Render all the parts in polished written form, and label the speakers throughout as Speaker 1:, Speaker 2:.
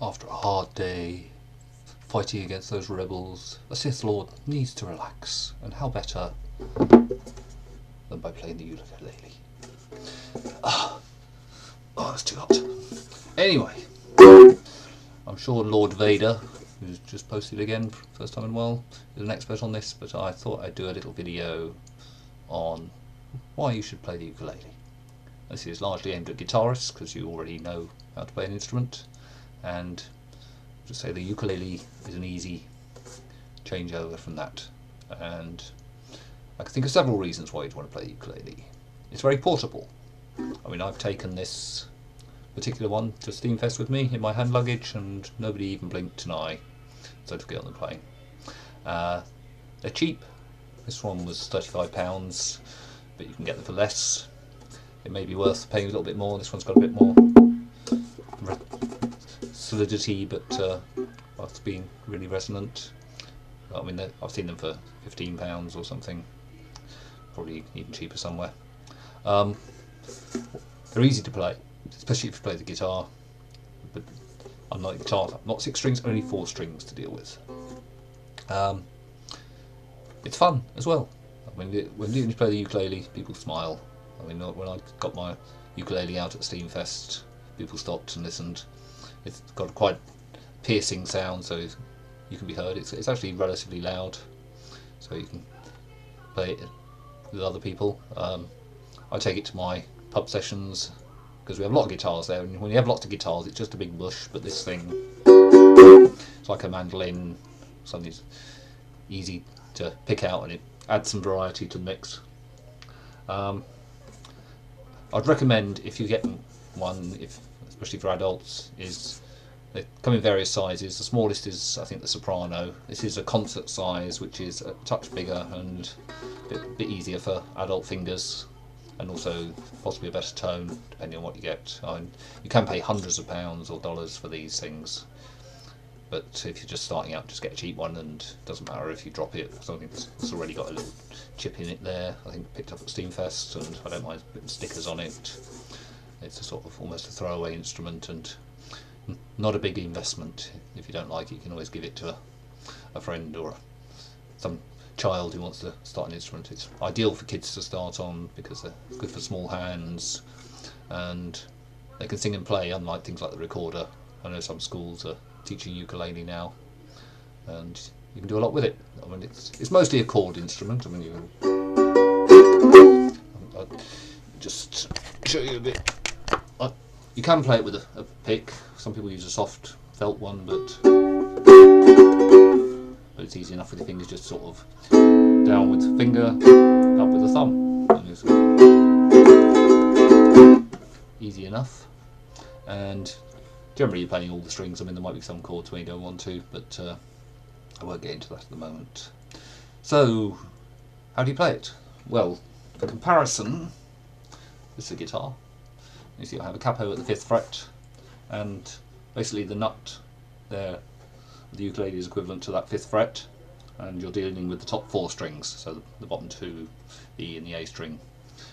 Speaker 1: After a hard day fighting against those rebels, a Sith Lord needs to relax, and how better than by playing the ukulele. Oh, it's too hot. Anyway, I'm sure Lord Vader, who's just posted again for the first time in a while, is an expert on this, but I thought I'd do a little video on why you should play the ukulele. This is largely aimed at guitarists because you already know how to play an instrument, and just say the ukulele is an easy changeover from that. And I can think of several reasons why you'd want to play the ukulele. It's very portable. I mean, I've taken this particular one to Steamfest with me in my hand luggage, and nobody even blinked an eye, so to get on the plane. They're cheap. This one was £35, but you can get them for less. It may be worth paying a little bit more. This one's got a bit more solidity, but it's been really resonant. I mean, I've seen them for £15 or something, probably even cheaper somewhere. They're easy to play, especially if you play the guitar, but unlike guitar, not 6 strings, only 4 strings to deal with. It's fun as well. I mean, when you play the ukulele, people smile. I mean, when I got my ukulele out at Steamfest, people stopped and listened. It's got quite piercing sound, so you can be heard. It's actually relatively loud, so you can play it with other people. I take it to my pub sessions because we have a lot of guitars there, and when you have lots of guitars, it's just a big bush. But this thing, it's like a mandolin, something that's easy to pick out, and it adds some variety to the mix. I'd recommend, if you get one, especially for adults, they come in various sizes. The smallest is, I think, the soprano. This is a concert size, which is a touch bigger and a bit easier for adult fingers, and also possibly a better tone, depending on what you get. You can pay hundreds of pounds or dollars for these things, but if you're just starting out, just get a cheap one, and it doesn't matter if you drop it. Something that's already got a little chip in it there, I think picked up at Steamfest, and I don't mind putting stickers on it. It's a sort of almost a throwaway instrument, and not a big investment. If you don't like it, you can always give it to a friend or some child who wants to start an instrument. It's ideal for kids to start on because they're good for small hands, and they can sing and play, unlike things like the recorder. I know some schools are teaching ukulele now, and you can do a lot with it. I mean, it's mostly a chord instrument. I mean, I'll just show you a bit. You can play it with a pick. Some people use a soft felt one, but it's easy enough with your fingers, just sort of down with the finger, up with the thumb. And easy enough. And generally you're playing all the strings. I mean, there might be some chords where you don't want to, but I won't get into that at the moment. So, how do you play it? Well, for comparison, this is a guitar. You see I have a capo at the 5th fret, and basically the nut there, the ukulele is equivalent to that 5th fret, and you're dealing with the top 4 strings, so the bottom 2, E and the A string,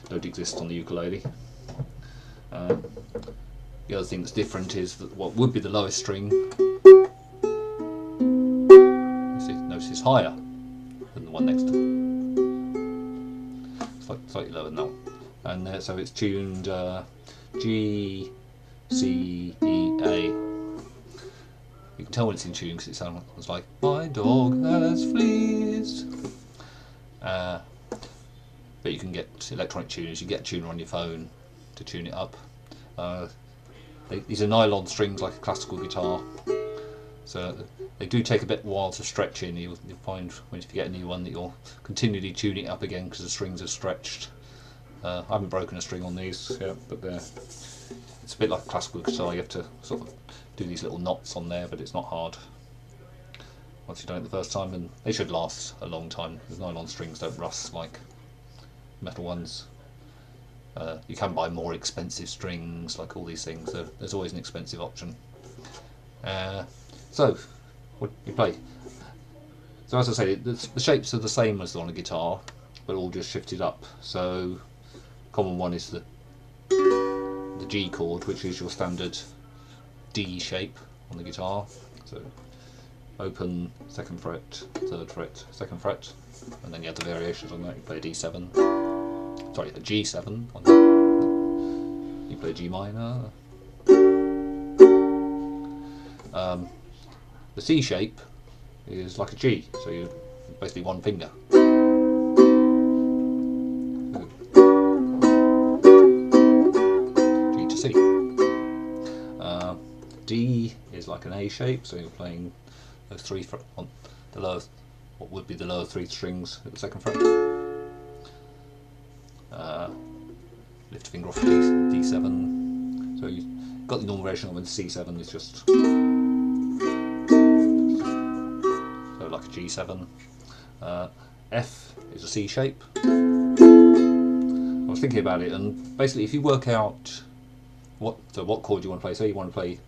Speaker 1: don't exist on the ukulele. The other thing that's different is that what would be the lowest string, notice is higher than the one next to it. Slightly lower than that one. And so it's tuned G, C, E, A. You can tell when it's in tune because it sounds like my dog has fleas. But you can get electronic tuners. You get a tuner on your phone to tune it up. These are nylon strings like a classical guitar, so they do take a bit while to stretch in. You'll find if you get a new one that you'll continually tune it up again because the strings are stretched. I haven't broken a string on these yet, but it's a bit like a classical guitar. You have to sort of do these little knots on there, but it's not hard once you've done it the first time, and they should last a long time. The nylon strings don't rust like metal ones. You can buy more expensive strings, like all these things. So there's always an expensive option. So, what do you play? So as I say, the shapes are the same as on a guitar, but all just shifted up. So, common one is the G chord, which is your standard D shape, on the guitar. So open, 2nd fret, 3rd fret, 2nd fret, and then you have the variations on that. You play a D7, sorry, a G7, you play a G minor. The C shape is like a G, so you basically one finger. G to C. D is like an A shape, so you're playing those 3 on the lower, what would be the lower 3 strings at the 2nd fret. Lift a finger off D7. So you've got the normal variation with the C7 is just so like a G7. F is a C shape. I was thinking about it, and basically if you work out what chord you want to play, say you want to play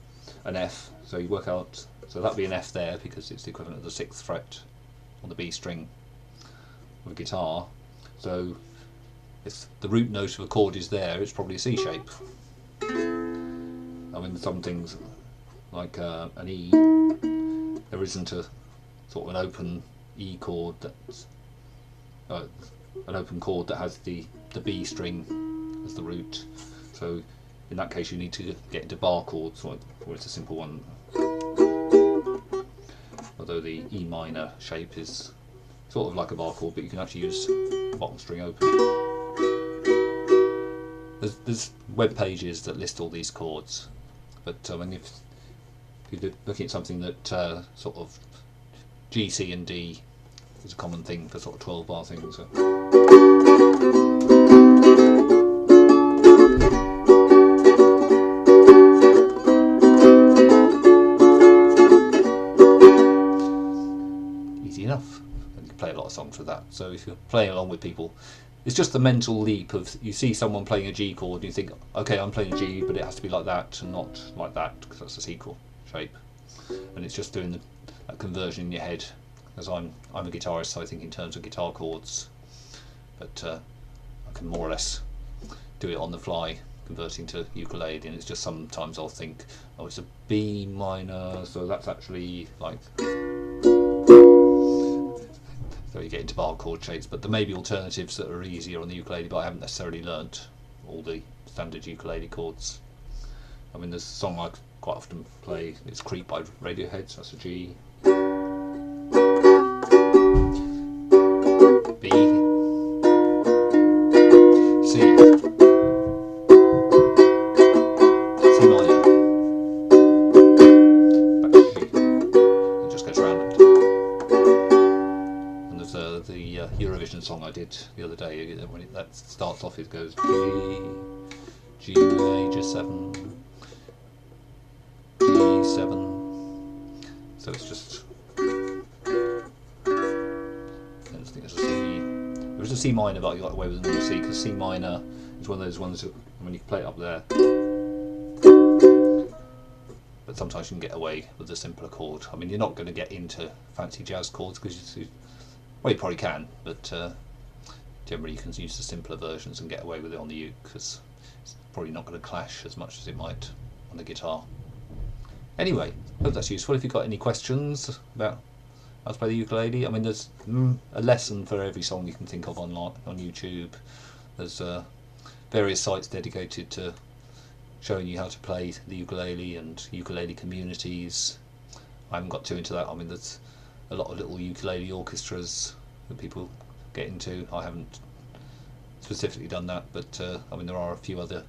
Speaker 1: an F, so you work out, so that'd be an F there because it's the equivalent of the 6th fret on the B string of a guitar. So if the root note of a chord is there, it's probably a C shape. I mean, some things like an E, there isn't a sort of an open E chord that's an open chord that has the B string as the root. So in that case, you need to get into bar chords, where it's a simple one. Although the E minor shape is sort of like a bar chord, but you can actually use bottom string open. There's web pages that list all these chords, but I mean, if you're looking at something that sort of G, C and D is a common thing for sort of 12 bar things. So. Easy enough, and you can play a lot of songs with that. So if you're playing along with people, it's just the mental leap of you see someone playing a G chord and you think, okay, I'm playing a G, but it has to be like that and not like that because that's a C chord shape, and it's just doing that conversion in your head. As I'm a guitarist, so I think in terms of guitar chords, but I can more or less do it on the fly, converting to ukulele, and it's just sometimes I'll think, oh, it's a B minor, so that's actually like, so you get into bar chord shapes, but there may be alternatives that are easier on the ukulele, but I haven't necessarily learnt all the standard ukulele chords. I mean, there's a song I quite often play, it's Creep by Radiohead, so that's a G. B, C, C minor, back to G. It just goes round. And there's the Eurovision song I did the other day. When that starts off, it goes G major 7, G7. So it's just. There is a C minor, but you got away with a normal C because C minor is one of those ones that when you play it up there. But sometimes you can get away with a simpler chord. I mean, you're not going to get into fancy jazz chords because well, you probably can, but generally you can use the simpler versions and get away with it on the uke because it's probably not going to clash as much as it might on the guitar. Anyway, hope that's useful. If you've got any questions about how to play the ukulele, I mean, there's a lesson for every song you can think of online on YouTube. There's various sites dedicated to showing you how to play the ukulele and ukulele communities. I haven't got too into that. I mean, there's a lot of little ukulele orchestras that people get into. I haven't specifically done that, but I mean, there are a few other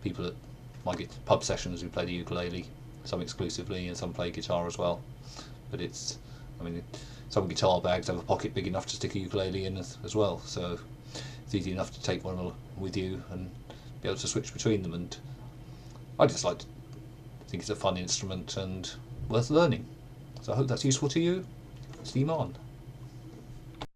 Speaker 1: people that might get pub sessions who play the ukulele, some exclusively and some play guitar as well. But it's, I mean, some guitar bags have a pocket big enough to stick a ukulele in as well, so it's easy enough to take one with you and be able to switch between them. And I just like to think it's a fun instrument and worth learning. So I hope that's useful to you. Steam on.